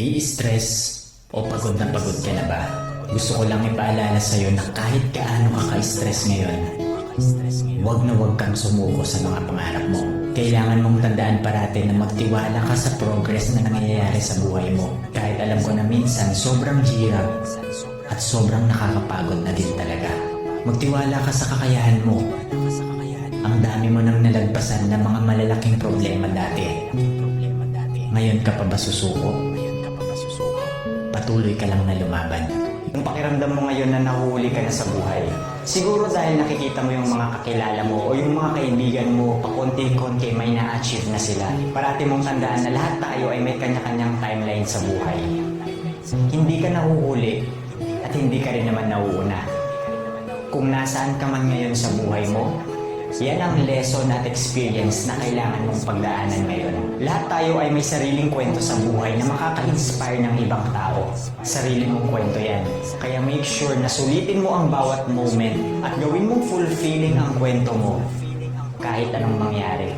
Nai-stress o pagod na pagod ka na ba? Gusto ko lang ipaalala sa'yo na kahit gaano ka ka-stress ngayon, huwag na huwag kang sumuko sa mga pangarap mo. Kailangan mong tandaan parati na magtiwala ka sa progress na nangyayari sa buhay mo. Kahit alam ko na minsan sobrang hirap at sobrang nakakapagod na din talaga. Magtiwala ka sa kakayahan mo. Ang dami mo nang nalagpasan ng mga malalaking problema dati. Ngayon ka pa ba susuko? Patuloy ka lang na lumaban. Yung pakiramdam mo ngayon na nahuhuli ka na sa buhay, siguro dahil nakikita mo yung mga kakilala mo o yung mga kaibigan mo, pakunti-kunti may na-achieve na sila. Parati mong tandaan na lahat tayo ay may kanya-kanyang timeline sa buhay. Hindi ka nahuhuli at hindi ka rin naman nauuna. Kung nasaan ka man ngayon sa buhay mo, yan ang lesson at experience na kailangan mong pagdaanan ngayon. Lahat tayo ay may sariling kwento sa buhay na makaka-inspire ng ibang tao. Sarili mong kwento yan. Kaya make sure na sulitin mo ang bawat moment at gawin mong fulfilling ang kwento mo kahit anong mangyari.